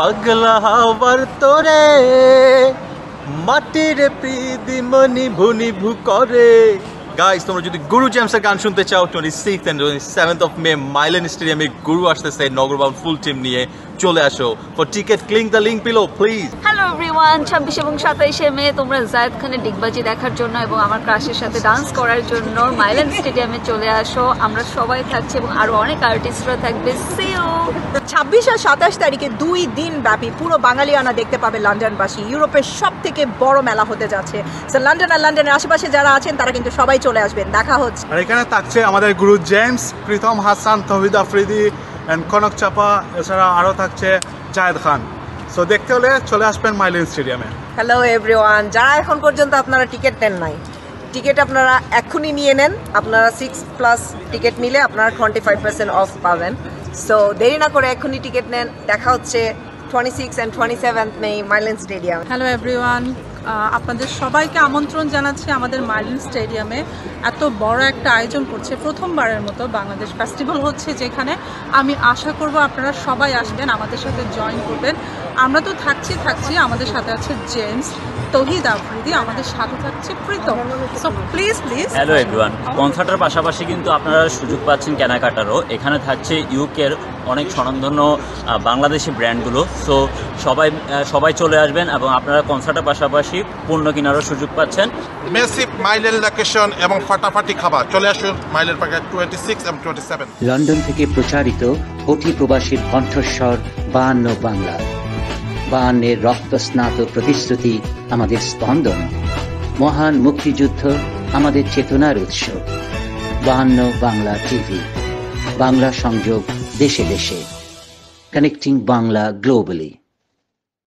পাগলা হাওয়ার তোরে মাটির প্রীতিমণি ভুনি ভু করে। গাইস, তোমরা যদি গুরু জেমসের গান শুনতে চাও 26th and 27th of May মাইলেন স্টেডিয়ামে গুরু আসতেছে নগরবাউল ফুল টিম নিয়ে। চলে আসো। For ticket click the link below please. Hello everyone, 26 এবং 27শে মে তোমরা জায়েদ খানের ডিগবাজি দেখার জন্য এবং আমার ক্রাশের সাথে ডান্স করার জন্য মাইলেন স্টেডিয়ামে চলে আসো। আমরা সবাই থাকছি এবং আরো অনেক আর্টিস্টরা থাকবে। C you. 26 আর 27 তারিখে 2 দিন ব্যাপী পুরো বাঙালিয়ানা দেখতে পাবে লন্ডনবাসী। ইউরোপের সব থেকে বড় মেলা হতে যাচ্ছে। লন্ডন আর লন্ডনের আশেপাশে যারা আছেন তারা কিন্তু সবাই চলে আসবেন, দেখা হচ্ছে। আর এখানে থাকছে আমাদের গুরু জেমস, প্রীতম হাসান, তৌহিদ আফ্রিদি এন্ড কনক চাপা, এছাড়া আরও থাকছে জায়েদ খান। সো দেখতে হলে চলে আসবেন মাইলেন স্টেডিয়ামে। হ্যালো এভরিওয়ান, যারা এখন পর্যন্ত আপনারা টিকিট নেন নাই, টিকিট আপনারা এখনই নিয়ে নেন। আপনারা 6+ টিকিট নিলে আপনারা 25% অফ পাবেন। সো দেরি না করে এখনই টিকিট নেন। দেখা হচ্ছে 26 and 27th May মাইলেন stadium. Hello everyone, আপনাদের সবাইকে আমন্ত্রণ জানাচ্ছি আমাদের মাইলেন স্টেডিয়ামে। এত বড় একটা আয়োজন করছে, প্রথমবারের মতো বাংলাদেশ ফেস্টিভ্যাল হচ্ছে, যেখানে আমি আশা করব আপনারা সবাই আসবেন, আমাদের সাথে জয়েন করবেন। আমরা তো থাকছি, আমাদের সাথে আছে জেমস, তৌহিদ আফ্রিদি, আমাদের সাথে থাকছে Pritom. So please. Hello everyone, কনসার্টের পাশাপাশি কিন্তু আপনারা সুযোগ পাচ্ছেন কেনাকাটারও। এখানে থাকছে ইউকের অনেক স্বনামধন্য বাংলাদেশি ব্র্যান্ডগুলো। সো সবাই চলে আসবেন এবং আপনারা কনসার্টের পাশাপাশি পণ্য কেনারও সুযোগ পাচ্ছেন। মেসিভ মাইলের লোকেশন এবং ফাটাফাটি খাবার। চলে আসুন মাইলের পার্কে 26 এবং 27। লন্ডন থেকে প্রচারিত কোটি প্রবাসীর কণ্ঠস্বর 52 বাংলা। 52 রক্তস্নাত প্রতিশ্রুতি আমাদের স্পন্দন। মহান মুক্তিযুদ্ধ আমাদের চেতনার উৎস। 52 বাংলা টিভি, বাংলা সংযোগ দেশে দেশে, কানেক্টিং বাংলা গ্লোবালি।